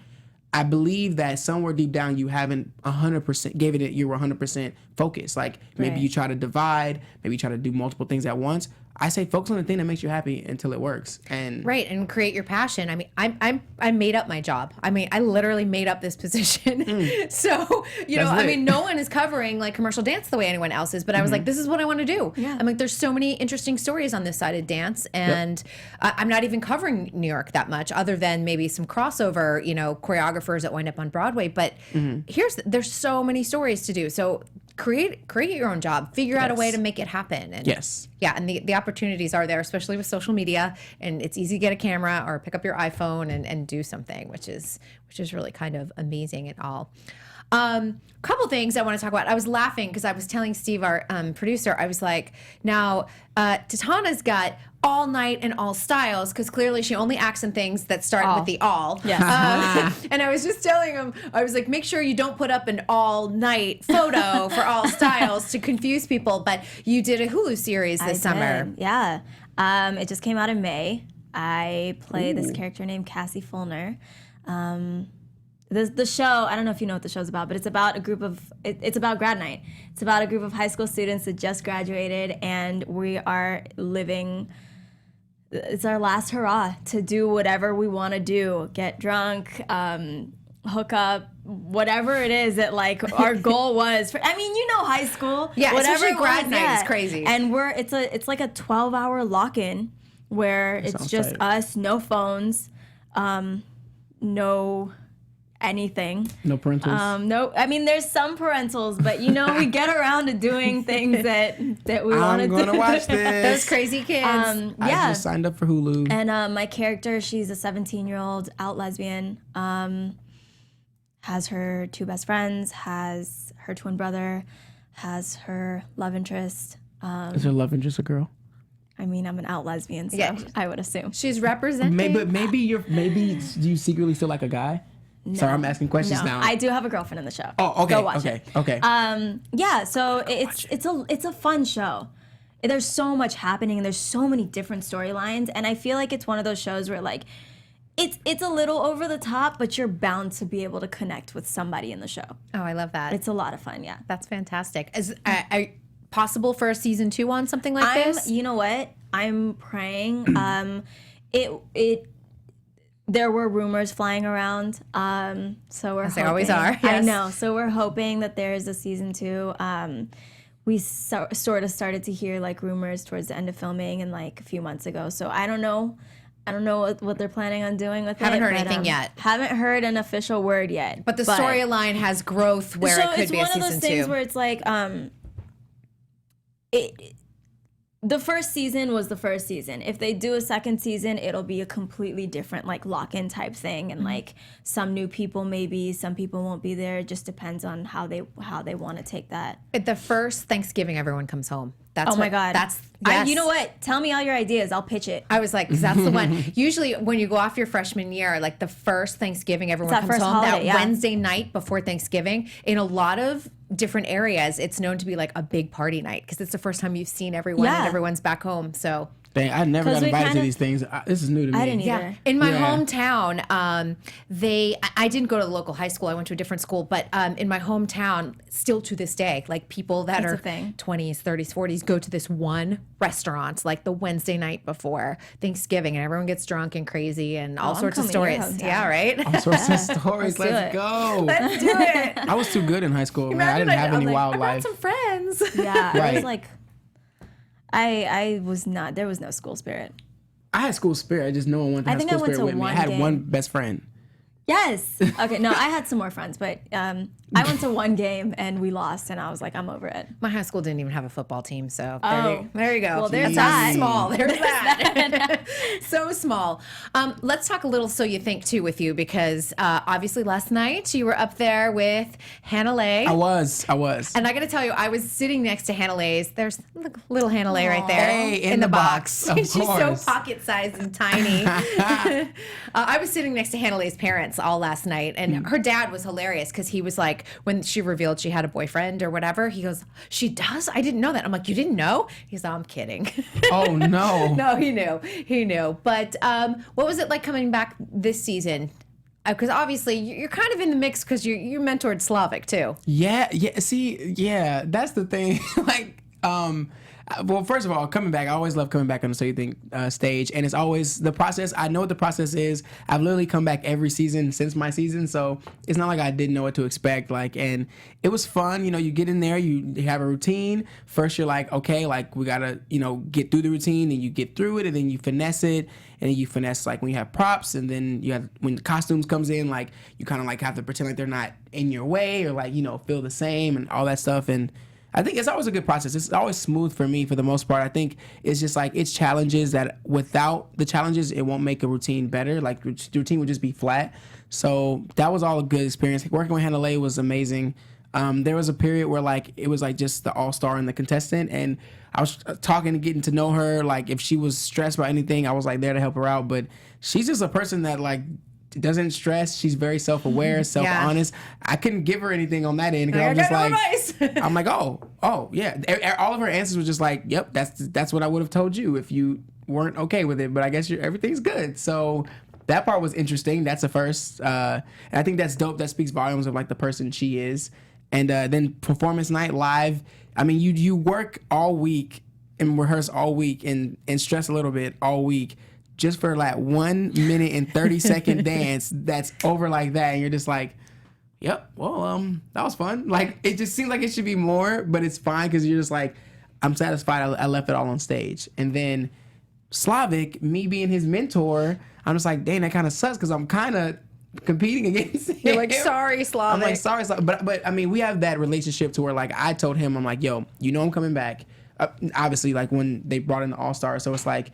I believe that somewhere deep down you haven't 100% gave it your 100% focus. Maybe you try to divide, maybe you try to do multiple things at once. I say focus on the thing that makes you happy until it works. And and create your passion. I mean, I made up my job. I mean, I literally made up this position. So, I mean, no one is covering commercial dance the way anyone else is, but I was this is what I want to do. Yeah. I'm there's so many interesting stories on this side of dance, and I'm not even covering New York that much, other than maybe some crossover, choreographers that wind up on Broadway. But there's so many stories to do. So create your own job, figure out a way to make it happen. And yeah, and the opportunities are there, especially with social media, and it's easy to get a camera or pick up your iPhone and do something, which is really kind of amazing and all. Couple things I want to talk about. I was laughing because I was telling Steve, our producer, I was now Tetona's got all night and all styles, because clearly she only acts in things that start with the all. Yes. And I was just telling him, I was make sure you don't put up an all night photo for all styles to confuse people. But you did a Hulu series this summer. Did. Yeah. It just came out in May. I play this character named Cassie Fulner. the show, I don't know if you know what the show's about, but it's about a group of, it's about grad night. It's about a group of high school students that just graduated, and we are living, it's our last hurrah to do whatever we want to do. Get drunk, hook up, whatever it is that like our goal was. I mean, you know, high school. Yeah, whatever especially it grad was, night yeah. is crazy. And it's like a 12-hour lock-in where it's just tight. us, no phones, no anything. No parentals. No, I mean, there's some parentals, but you know, we get around to doing things that we want to do. I'm gonna watch Those this. crazy kids. I Yeah. just signed up for Hulu. And my character, she's a 17-year-old out lesbian, has her 2 best friends, has her twin brother, has her love interest. Is her love interest a girl? I mean, I'm an out lesbian, so Yeah. I would assume. She's representing. Maybe do you secretly still like a guy? Sorry, I'm asking questions No, now. I do have a girlfriend in the show. Oh, okay, Go watch okay, it. okay. Yeah, so it's a fun show. There's so much happening and there's so many different storylines, and I feel like it's one of those shows where like it's a little over the top, but you're bound to be able to connect with somebody in the show. Oh, I love that. It's a lot of fun, yeah. That's fantastic. Is possible for a season 2 on something like this? You know what? I'm praying. There were rumors flying around, so we're As hoping. they always are, I yes. know. So we're hoping that there is a season 2. We sort of started to hear like rumors towards the end of filming and like a few months ago. So I don't know what they're planning on doing with it. Haven't heard anything yet. Haven't heard an official word yet. But the storyline has growth where so it could it's be a one season of those things 2. where it's like the first season was the first season. If they do a second season, it'll be a completely different like lock-in type thing, and like some new people maybe, some people won't be there. It just depends on how they want to take that. At the first Thanksgiving, everyone comes home. That's Oh my God. That's yes. You know what? Tell me all your ideas. I'll pitch it. I was like, 'cause that's the one. Usually, when you go off your freshman year, like the first Thanksgiving, everyone that comes first home. holiday, That yeah. Wednesday night before Thanksgiving, in a lot of different areas, it's known to be like a big party night because it's the first time you've seen everyone and Yeah. everyone's back home. So Dang, I never 'Cause got we invited to kinda- these things. This is new to me. I didn't either. yeah, in my Yeah. hometown, I didn't go to the local high school. I went to a different school, but in my hometown, still to this day, like people that That's a are thing. 20s, 30s, 40s go to this one restaurant like the Wednesday night before Thanksgiving, and everyone gets drunk and crazy and all I'm sorts of coming to your stories. hometown. Yeah, right. All sorts of stories. Let's do Let's it. go. Let's do it. I was too good in high school, man. I Imagine didn't have I any was like, I brought wildlife. some friends. Yeah, I Right. was like, I was not. There was no school spirit. I had school spirit. I just no one wanted to I have think I school went spirit to with me. I one had game. one best friend. Yes. Okay. No, I had some more friends, but I went to one game and we lost, and I was like, I'm over it. My high school didn't even have a football team, so Oh. there you go. Well, there's That's how that. small. There's that. So small. Let's talk a little So You Think too with you because obviously last night you were up there with Hannah Lay. I was. And I got to tell you, I was sitting next to Hannah Lay's. There's little Hannah Lay right there Hey, in the box. Of She's so course. pocket-sized and tiny. I was sitting next to Hannah Lay's parents all last night, and her dad was hilarious because he was like, when she revealed she had a boyfriend or whatever, he goes, "She does? I didn't know that." I'm like, "You didn't know?" He's like, "I'm kidding." Oh no. No, he knew. He knew. But what was it like coming back this season? Because obviously you're kind of in the mix because you mentored Slavic too. Yeah. See, yeah, that's the thing. Like, well, first of all, coming back, I always love coming back on the So You Think stage, and it's always the process. I know what the process is. I've literally come back every season since my season, so it's not like I didn't know what to expect. Like, and it was fun. You know, you get in there, you have a routine. First, you're like, okay, like we gotta, get through the routine, and you get through it, and then you finesse it, and then you finesse like when you have props, and then you have when the costumes comes in, like you kind of like have to pretend like they're not in your way or like feel the same and all that stuff. And I think it's always a good process. It's always smooth for me for the most part. I think it's just like it's challenges that without the challenges, it won't make a routine better. Like the routine would just be flat. So that was all a good experience. Working with Hannah Lay was amazing. There was a period where like it was like just the all-star and the contestant, and I was talking and getting to know her. Like if she was stressed about anything, I was like there to help her out. But she's just a person that like doesn't stress. She's very self-aware, self-honest. I couldn't give her anything on that end because I was just like, I'm like, oh yeah. All of her answers were just like, yep, that's what I would have told you if you weren't okay with it. But I guess everything's good. So that part was interesting. That's a first. And I think that's dope. That speaks volumes of like the person she is. And then performance night live. I mean, you work all week and rehearse all week and stress a little bit all week just for like 1 minute and 30-second dance that's over like that. And you're just like, yep, well, that was fun. Like, it just seems like it should be more, but it's fine because you're just like, I'm satisfied I left it all on stage. And then Slavic, me being his mentor, I'm just like, dang, that kind of sucks because I'm kind of competing against him. You're like, sorry, Slavic. I'm like, sorry, Slavic. But I mean, we have that relationship to where like I told him, I'm like, yo, you know I'm coming back. Obviously, like when they brought in the All-Stars, so it's like,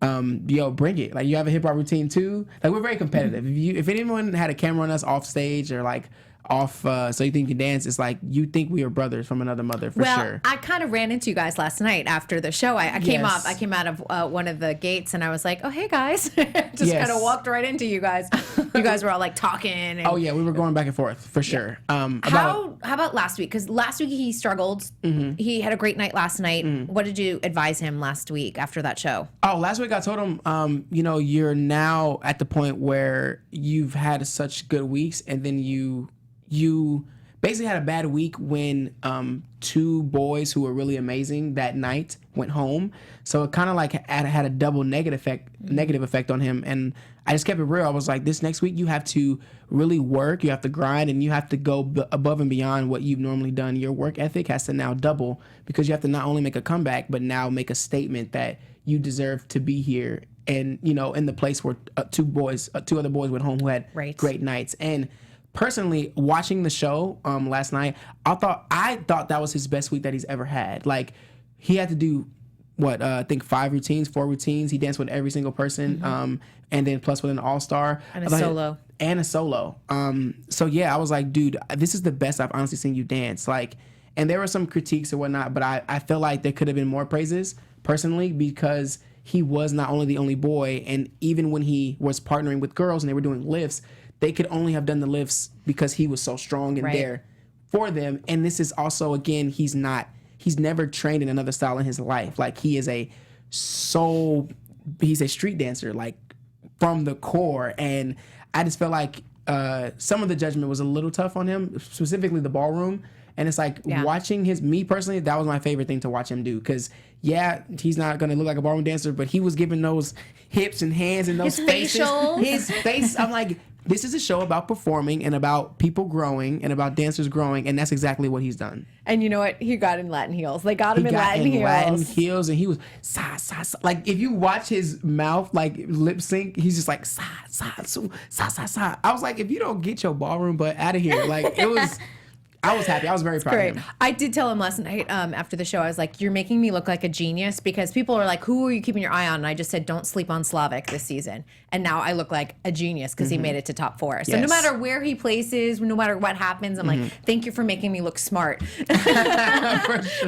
yo, bring it. Like, you have a hip hop routine too. Like, we're very competitive. If anyone had a camera on us off stage or like off So You Think You Can Dance, it's like you think we are brothers from another mother for sure. I kind of ran into you guys last night after the show. I came up. I came out of one of the gates and I was like, oh, hey guys. Just kind of walked right into you guys. You guys were all like talking. And, oh yeah, we were going back and forth for sure. How about last week? Because last week he struggled. He had a great night last night. What did you advise him last week after that show? Oh, last week I told him, you're now at the point where you've had such good weeks, and then you basically had a bad week when 2 boys who were really amazing that night went home. So it kind of like had a double negative effect on him. And I just kept it real. I was like, this next week you have to really work, you have to grind, and you have to go above and beyond what you've normally done. Your work ethic has to now double because you have to not only make a comeback, but now make a statement that you deserve to be here. And, in the place where 2 other boys went home who had great nights. And personally, watching the show last night, I thought that was his best week that he's ever had. Like, he had to do I think 4 routines. He danced with every single person, and then plus with an all-star and a solo. So yeah, I was like, dude, this is the best I've honestly seen you dance. Like, and there were some critiques or whatnot, but I feel like there could have been more praises personally because he was not only the only boy, and even when he was partnering with girls and they were doing lifts, they could only have done the lifts because he was so strong and there for them. And this is also, again, he's never trained in another style in his life. Like, he's a street dancer, like from the core. And I just felt like some of the judgment was a little tough on him, specifically the ballroom. And it's like watching me personally, that was my favorite thing to watch him do. Because, yeah, he's not going to look like a ballroom dancer, but he was giving those hips and hands and those faces. His face, I'm like, this is a show about performing and about people growing and about dancers growing, and that's exactly what he's done. And you know what? He got in Latin heels. They got him in Latin heels. And he was sa, sa, sa. Like, if you watch his mouth, like, lip sync, he's just like, sa, sa, su, sa, sa, sa. I was like, if you don't get your ballroom butt out of here, like, it was... I was happy. I was very proud of him. I did tell him last night after the show, I was like, you're making me look like a genius because people are like, who are you keeping your eye on? And I just said, don't sleep on Slavic this season. And now I look like a genius because he made it to top 4. So no matter where he places, no matter what happens, I'm like, thank you for making me look smart. For sure.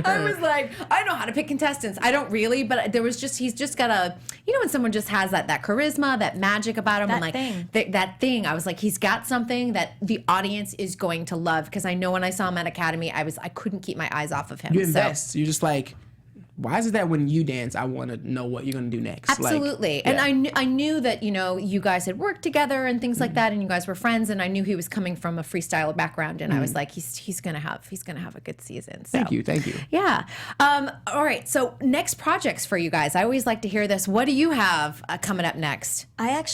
I was like, I know how to pick contestants. I don't really, but he's just got a, when someone just has that charisma, that magic about him. That thing. I was like, he's got something that the audience is going to love because I know when I saw him at Academy, I couldn't keep my eyes off of him. You invest. You're just like, why is it that when you dance, I want to know what you're going to do next? Absolutely. And I knew that, you guys had worked together and things like that, and you guys were friends, and I knew he was coming from a freestyle background, and I was like, he's going to have a good season. So. Thank you. Yeah. All right. So next projects for you guys. I always like to hear this. What do you have coming up next? I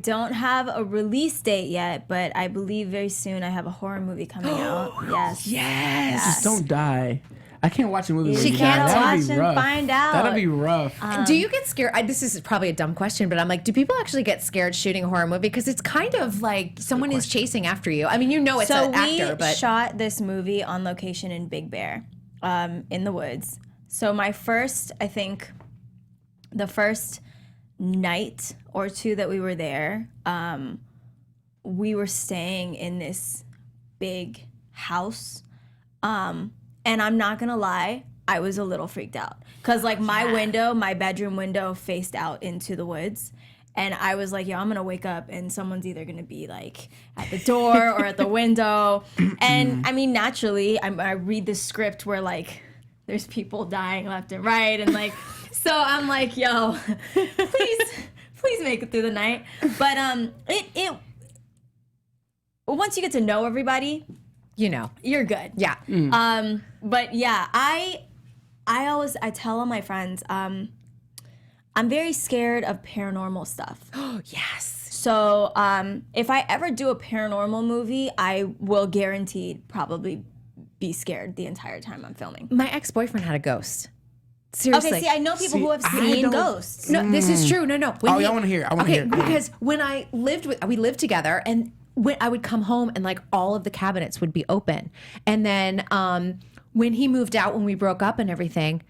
don't have a release date yet, but I believe very soon I have a horror movie coming out. Yes. Just don't die. I can't watch a movie. She can't watch and find out. That'd be rough. Do you get scared? This is probably a dumb question, but I'm like, do people actually get scared shooting a horror movie? Because it's kind of like someone is chasing after you. I mean, it's an actor, but... So we shot this movie on location in Big Bear, in the woods. So the first night or 2 that we were there, we were staying in this big house. And I'm not gonna lie, I was a little freaked out. Cause like my bedroom window faced out into the woods. And I was like, I'm gonna wake up and someone's either gonna be like at the door or at the window. And I mean, naturally, I read the script where like there's people dying left and right. And like, so I'm like, please make it through the night. But it once you get to know everybody, You know. you're good. Yeah. But yeah, I tell all my friends, I'm very scared of paranormal stuff. Oh, yes. So if I ever do a paranormal movie, I will guaranteed probably be scared the entire time I'm filming. My ex-boyfriend had a ghost. Seriously. Okay, see, I know people who have seen ghosts. No, this is true. No. When I want to hear. I want to hear. Because when we lived together, and when I would come home and like all of the cabinets would be open, and then when he moved out, when we broke up and everything,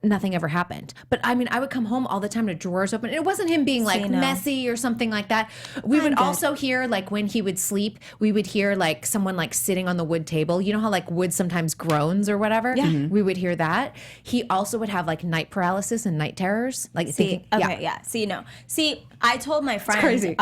nothing ever happened. But I mean, I would come home all the time to drawers open. It wasn't him being like messy or something like that. We would also hear like when he would sleep, we would hear like someone like sitting on the wood table. You know how like wood sometimes groans or whatever? Yeah. We would hear that. He also would have like night paralysis and night terrors. Like See, I told my friend, crazy.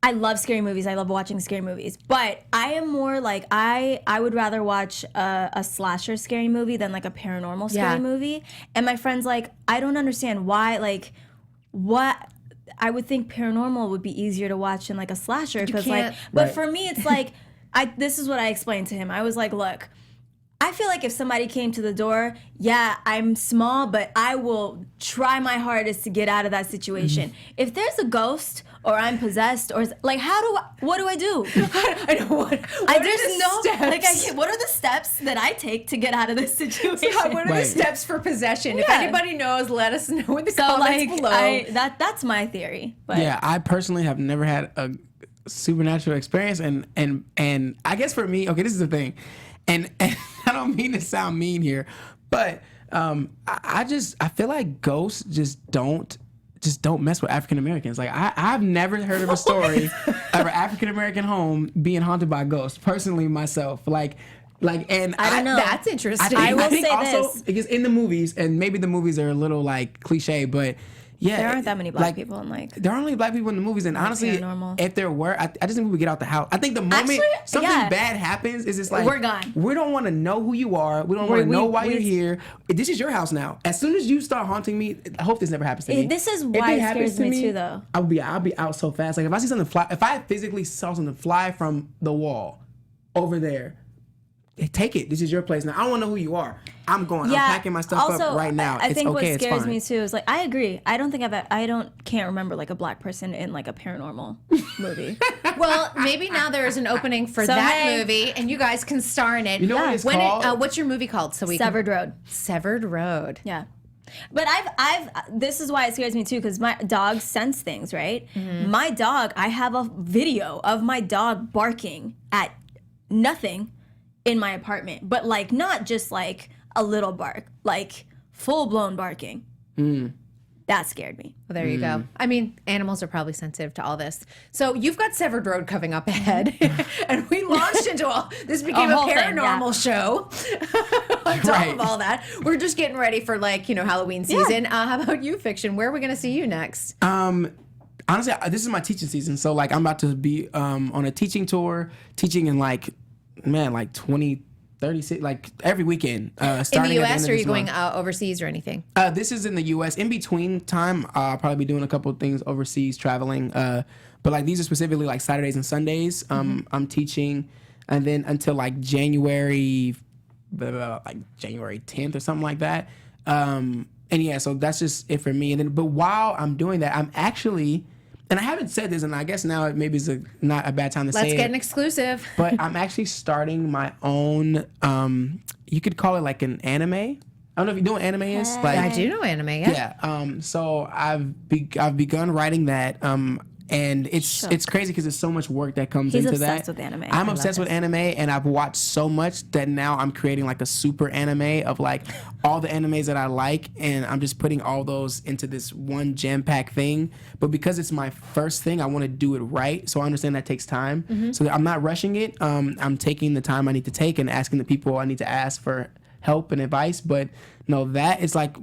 I love scary movies. I love watching scary movies. But I am more like, I would rather watch a slasher scary movie than like a paranormal scary movie. And my friend's like, I don't understand why, like, what... I would think paranormal would be easier to watch than like a slasher. Because like, but for me, it's like, this is what I explained to him. I was like, look, I feel like if somebody came to the door, yeah, I'm small, but I will try my hardest to get out of that situation. If there's a ghost or I'm possessed or like, what do I do? I know what I just know, like, what are the steps that I take to get out of this situation? What are the steps for possession? If anybody knows, let us know in the comments below. That's my theory. But Yeah, I personally have never had a supernatural experience, and I guess for me, okay, this is the thing, and I don't mean to sound mean here, but I feel like ghosts just don't mess with African Americans. Like I've never heard of a story of an African American home being haunted by ghosts. Personally, myself, and I don't know. That's interesting. I will think say also, this. because in the movies, and maybe the movies are a little like cliche, but yeah, There aren't that many black people in like. there are only black people in the movies, and honestly, paranormal. if there were, I just think we would get out the house. I think the moment something bad happens, is just like We're gone. We don't want to know who you are. We don't want to know why you're here. This is your house now. As soon as you start haunting me, I hope this never happens to me. This is If why it happens scares to me too, though. I'll be out so fast. Like if I see something fly, if I physically saw something fly from the wall over there, take it. This is your place now. I don't want to know who you are. I'm going. I'm packing my stuff up right now. I think okay, what scares it's fine. me too is like I agree. I don't think can't remember like a black person in like a paranormal movie. Well, maybe now there is an opening for that movie, and you guys can star in it. You know what it's called? What's your movie called? So we Severed Road. Severed Road. Yeah. But this is why it scares me too, because my dogs sense things, right? My dog, I have a video of my dog barking at nothing in my apartment, but like not just like a little bark, like full blown barking. That scared me. Well, there you go. I mean, animals are probably sensitive to all this. So you've got Severed Road coming up ahead, and we launched into all this became a whole thing, paranormal show. On top of all that, we're just getting ready for like Halloween season. How about you, Fik-Shun? Where are we going to see you next? Honestly, this is my teaching season, so like I'm about to be on a teaching tour, teaching in like 20, 36, like every weekend. In the U.S., or are you going overseas or anything? This is in the U.S. In between time, I'll probably be doing a couple of things overseas, traveling. But like these are specifically like Saturdays and Sundays. I'm teaching, and then until like January 10th or something like that. And yeah, so that's just it for me. And then, but while I'm doing that, I'm actually. And I haven't said this, and I guess now it maybe is not a bad time to say it. Let's get an exclusive. But I'm actually starting my own, you could call it like an anime. I don't know if you know what anime is. Like, I do know anime, yeah. So I've begun writing that, and it's crazy because there's so much work that comes into that. He's obsessed with anime. I'm obsessed with anime, and I've watched so much that now I'm creating like a super anime of like all the animes that I like, and I'm just putting all those into this one jam-packed thing. But because it's my first thing, I want to do it right. So I understand that takes time. So I'm not rushing it. I'm taking the time I need to take and asking the people I need to ask for help and advice. But no, that is like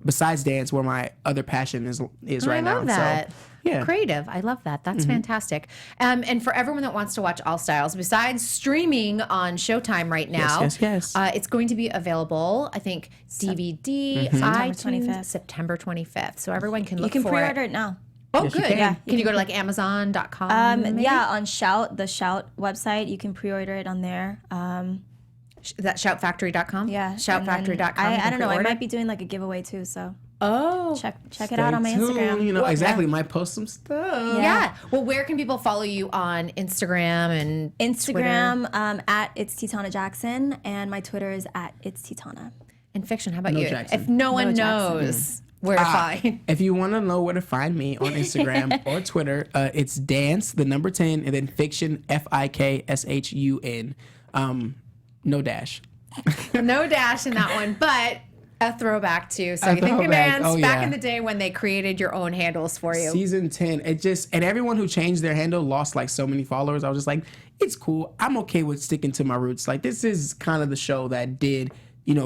besides dance, where my other passion is right now. I love that. So, yeah. Creative. I love that. That's fantastic. And for everyone that wants to watch All Styles, besides streaming on Showtime right now, yes. It's going to be available, I think, DVD, iTunes, September 25th. So everyone can look for it. You can pre-order it now. Oh, Yes, you good. can. Yeah. Can you go to like Amazon.com? maybe? Yeah, on the Shout website, you can pre-order it on there. That shoutfactory.com? Yeah. Shoutfactory.com. I don't know. I pre-order? might be doing like a giveaway too, so Oh. check it out on my Instagram. You know, exactly. Might post some stuff. Yeah. Well, where can people follow you on Instagram and Instagram at It's Tetona Jackson, and my Twitter is at It's Tetona. And Fik-Shun, how about No you? Jackson. If no one Jackson. knows where to find. If you want to know where to find me on Instagram or Twitter, it's dance, the number 10, and then Fik-Shun, Fikshun. No dash. No dash in that one, but a throwback too. So you think of throwback. bands Oh, back yeah. in the day when they created your own handles for you. Season 10, and everyone who changed their handle lost like so many followers. I was just like, it's cool. I'm okay with sticking to my roots. Like, this is kind of the show that did,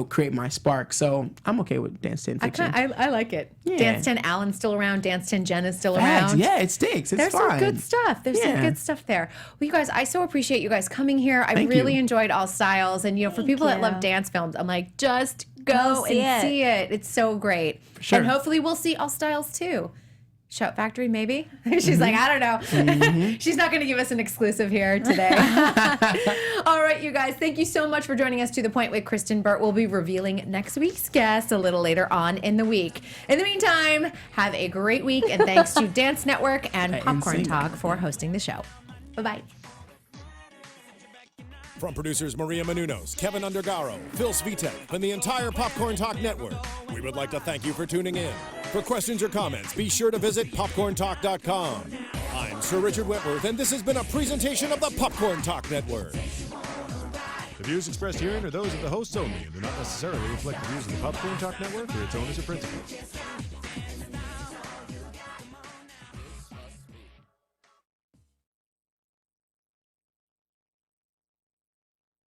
create my spark. So I'm okay with Dance 10 Fik-Shun. I like it. Yeah. Dance 10 Alan's still around. Dance 10 Jen is still Facts. around. Yeah, it sticks. It's There's fine. some good stuff. There's some Yeah. good stuff there. Well, you guys, I so appreciate you guys coming here. I Thank really you. enjoyed All Styles. And, for people that you. love dance films, I'm like, just go see and it. see it. It's so great. sure. And hopefully we'll see All Styles too. Shout Factory, maybe? She's Mm-hmm. like, I don't know. She's not going to give us an exclusive here today. All right, you guys, thank you so much for joining us to The Point with Kristyn Burtt. We'll be revealing next week's guest a little later on in the week. In the meantime, have a great week, and thanks to Dance Network and Popcorn NSYNC. Talk for hosting the show. Bye-bye. From producers Maria Menounos, Kevin Undergaro, Phil Svitek, and the entire Popcorn Talk Network, we would like to thank you for tuning in. For questions or comments, be sure to visit popcorntalk.com. I'm Sir Richard Wentworth, and this has been a presentation of the Popcorn Talk Network. The views expressed herein are those of the hosts only and do not necessarily reflect the views of the Popcorn Talk Network or its owners or principals.